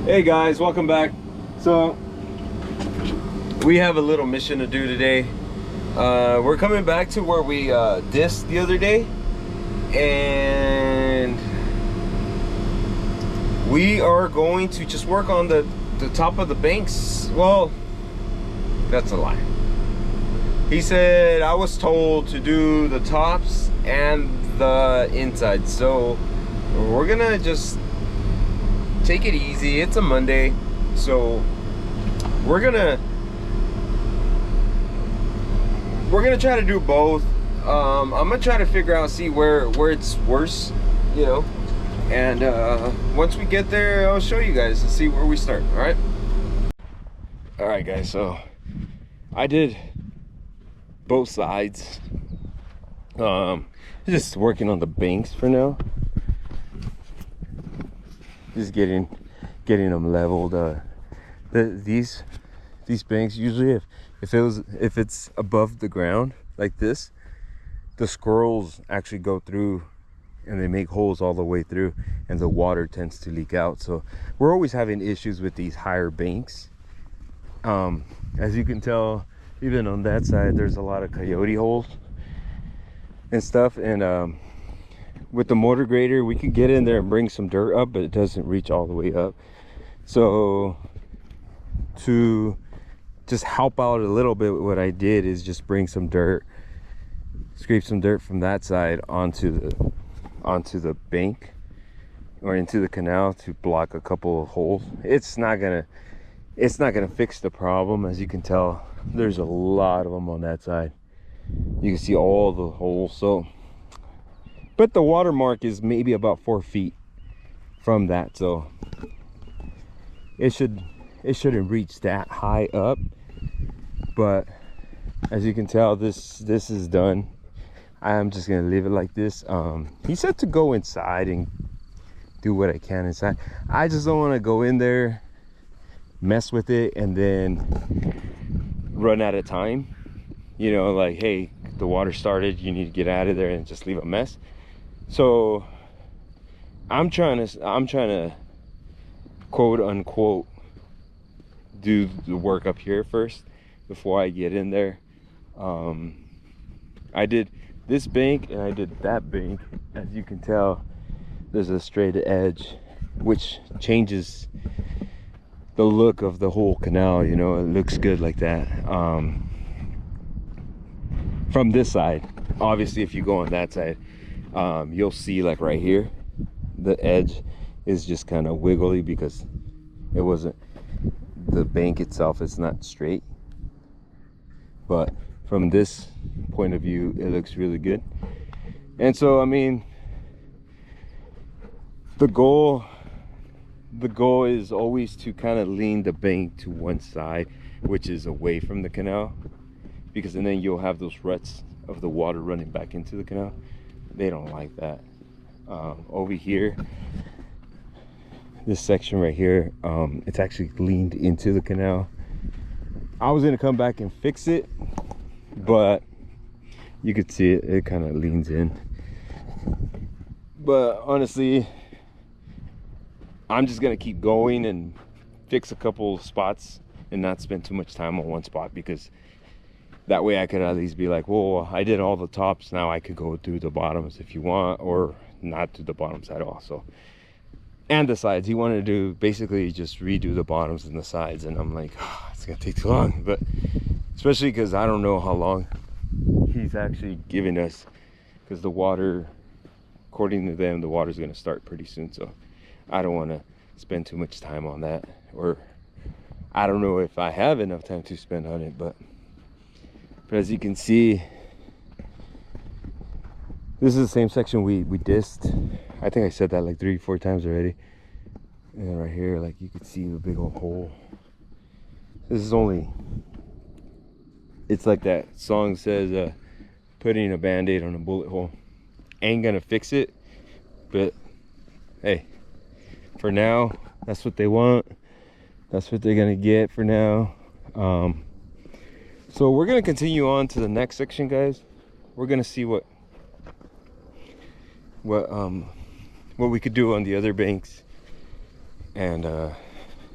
Hey guys, welcome back. So we have a little mission to do today. We're coming back to where we dissed the other day, and we are going to just work on the top of the banks. Well, that's a lie. He said I was told to do the tops and the inside, so we're gonna just take it easy. It's a Monday, so we're gonna try to do both. I'm gonna try to figure out, see where it's worse, you know, and once we get there, I'll show you guys and see where we start. All right guys, so I did both sides. Just working on the banks for now, just getting them leveled. These banks, usually if it's above the ground like this, the squirrels actually go through and they make holes all the way through, and the water tends to leak out. So we're always having issues with these higher banks. As you can tell, even on that side, there's a lot of coyote holes and stuff, and with the motor grader we could get in there and bring some dirt up, but it doesn't reach all the way up. So to just help out a little bit, what I did is just bring some dirt, scrape some dirt from that side onto the bank or into the canal to block a couple of holes. It's not gonna fix the problem. As you can tell, there's a lot of them on that side. You can see all the holes. So, but the watermark is maybe about 4 feet from that, so it shouldn't reach that high up. But as you can tell, this is done. I'm just gonna leave it like this. He said to go inside and do what I can inside. I just don't want to go in there, mess with it, and then run out of time, you know, like, hey, the water started, you need to get out of there, and just leave a mess. So I'm trying to quote unquote do the work up here first before I get in there. I did this bank and I did that bank. As you can tell, there's a straight edge, which changes the look of the whole canal, you know. It looks good like that. From this side, obviously if you go on that side, you'll see, like right here, the edge is just kind of wiggly because it wasn't, the bank itself is not straight. But from this point of view, it looks really good. And so, I mean, the goal is always to kind of lean the bank to one side, which is away from the canal, because and then you'll have those ruts of the water running back into the canal. They don't like that. Over here, this section right here, it's actually leaned into the canal. I was gonna come back and fix it, but you could see it kind of leans in. But honestly, I'm just gonna keep going and fix a couple spots and not spend too much time on one spot, because that way I could at least be like, well, I did all the tops, now I could go through the bottoms if you want, or not do the bottoms at all. So, and the sides, he wanted to do basically just redo the bottoms and the sides, and I'm like, oh, it's gonna take too long. But especially because I don't know how long he's actually giving us, because the water, according to them, the water's gonna start pretty soon. So I don't want to spend too much time on that, or I don't know if I have enough time to spend on it. But as you can see, this is the same section we dissed. I think I said that like 3-4 times already. And right here, like, you could see the big old hole. This is only, it's like that song says, putting a band-aid on a bullet hole ain't gonna fix it, but hey, for now, that's what they want, that's what they're gonna get for now. So we're gonna continue on to the next section, guys. We're gonna see what we could do on the other banks, and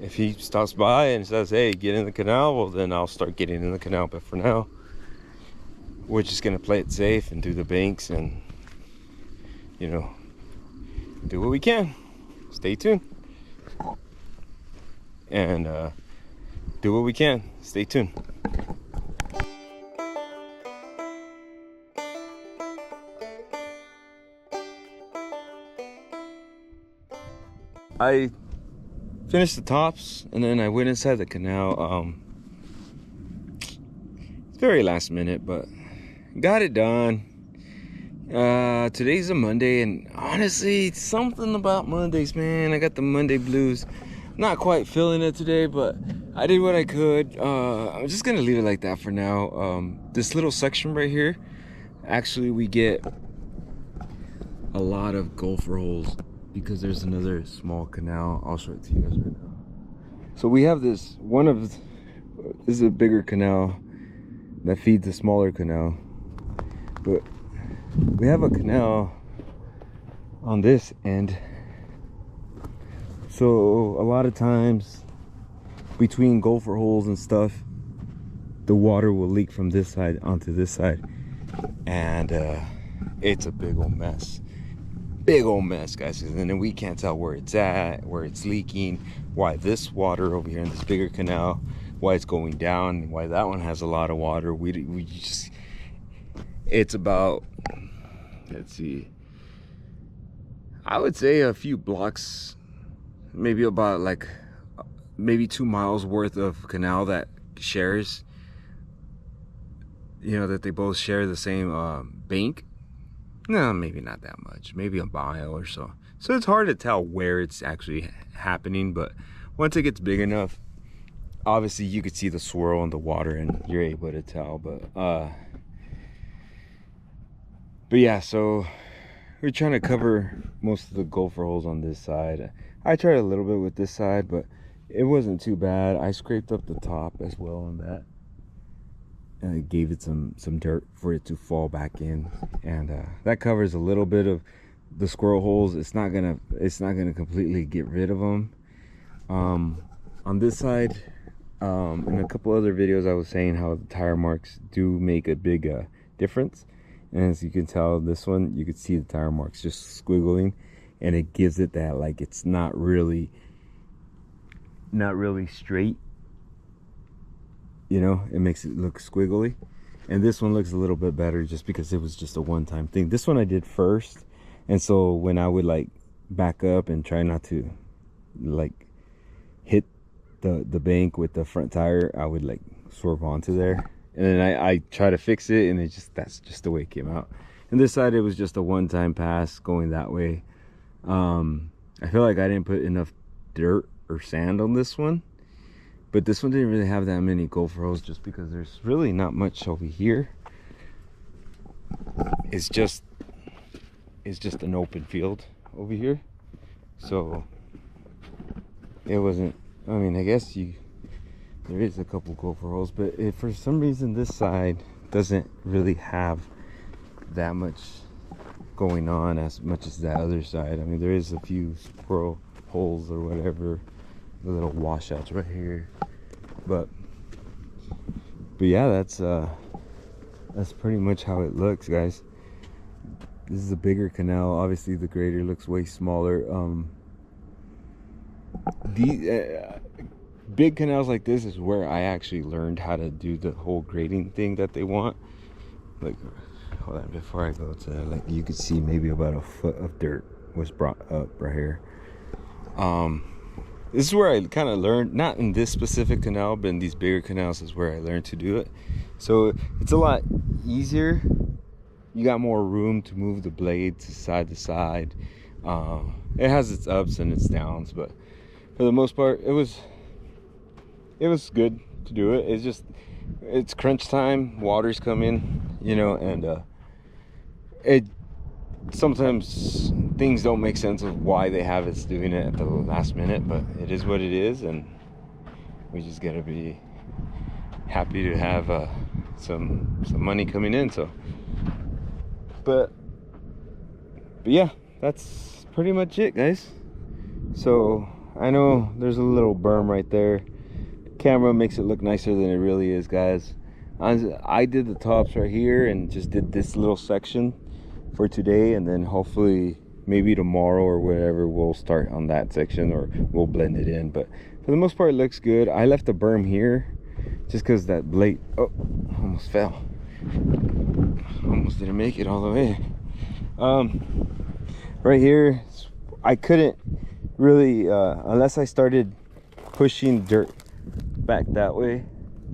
if he stops by and says, hey, get in the canal, well, then I'll start getting in the canal. But for now, we're just gonna play it safe and do the banks and, you know, do what we can. Stay tuned. And do what we can. Stay tuned. I finished the tops and then I went inside the canal. It's very last minute, but got it done. Today's a Monday, and honestly, something about Mondays, man. I got the Monday blues. Not quite feeling it today, but I did what I could. I'm just gonna leave it like that for now. This little section right here, actually we get a lot of gopher holes because there's another small canal. I'll show it to you guys right now. So we have this this is a bigger canal that feeds a smaller canal, but we have a canal on this end. So a lot of times between gopher holes and stuff, the water will leak from this side onto this side, and it's a big old mess. Big old mess, guys. And then we can't tell where it's at, where it's leaking, why this water over here in this bigger canal, why it's going down, why that one has a lot of water. We just, it's about, let's see, I would say a few blocks, maybe about like maybe 2 miles worth of canal that shares, you know, that they both share the same bank. No, maybe not that much, maybe a mile or so. So it's hard to tell where it's actually happening, but once it gets big enough, obviously you could see the swirl in the water and you're able to tell. But yeah, so we're trying to cover most of the gopher holes on this side. I tried a little bit with this side, but it wasn't too bad. I scraped up the top as well on that, and I gave it some dirt for it to fall back in, and that covers a little bit of the squirrel holes. It's not gonna completely get rid of them. On this side, in a couple other videos, I was saying how the tire marks do make a big difference, and as you can tell, this one, you could see the tire marks just squiggling, and it gives it that, like, it's not really straight, you know, it makes it look squiggly. And this one looks a little bit better just because it was just a one-time thing. This one I did first, and so when I would like back up and try not to like hit the bank with the front tire, I would like swerve onto there, and then I try to fix it, and that's just the way it came out. And this side, it was just a one-time pass going that way. I feel like I didn't put enough dirt or sand on this one, but this one didn't really have that many gopher holes just because there's really not much over here. It's just an open field over here, so it wasn't, I mean, I guess there is a couple gopher holes, but if for some reason this side doesn't really have that much going on as much as that other side. I mean, there is a few squirrel holes or whatever, the little washouts right here, but yeah, that's pretty much how it looks, guys. This is a bigger canal. Obviously the grader looks way smaller. Big canals like this is where I actually learned how to do the whole grading thing that they want. Like, hold on, before I go to, like, you could see maybe about a foot of dirt was brought up right here. This is where I kind of learned, not in this specific canal, but in these bigger canals is where I learned to do it. So it's a lot easier. You got more room to move the blade to side. It has its ups and its downs, but for the most part, it was good to do it. It's crunch time, water's coming, you know, and sometimes things don't make sense of why they have us doing it at the last minute, but it is what it is, and we just gotta be happy to have some money coming in. So but yeah, that's pretty much it, guys. So I know there's a little berm right there. Camera makes it look nicer than it really is, guys. I did the tops right here and just did this little section for today, and then hopefully maybe tomorrow or whatever we'll start on that section, or we'll blend it in. But for the most part, it looks good. I left the berm here just because that blade, oh, almost fell, almost didn't make it all the way. Right here I couldn't really unless I started pushing dirt back that way,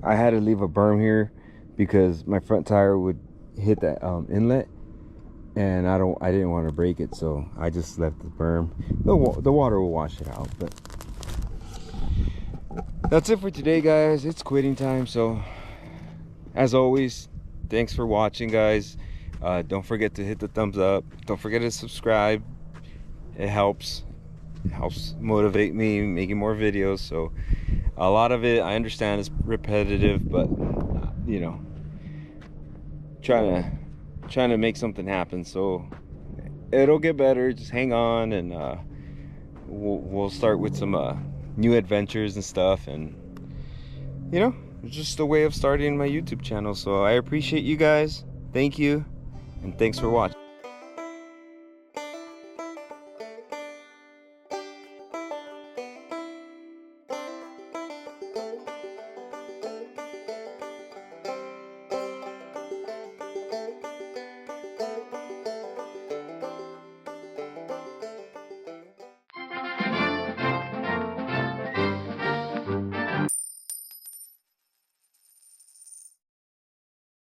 I had to leave a berm here because my front tire would hit that inlet, and I didn't want to break it, so I just left the berm. The water will wash it out. But that's it for today, guys. It's quitting time. So as always, thanks for watching, guys. Don't forget to hit the thumbs up. Don't forget to subscribe. It helps motivate me making more videos. So a lot of it, I understand, is repetitive, but you know, trying to make something happen. So it'll get better. Just hang on, and we'll start with some new adventures and stuff. And you know, it's just a way of starting my YouTube channel. So I appreciate you guys. Thank you, and thanks for watching.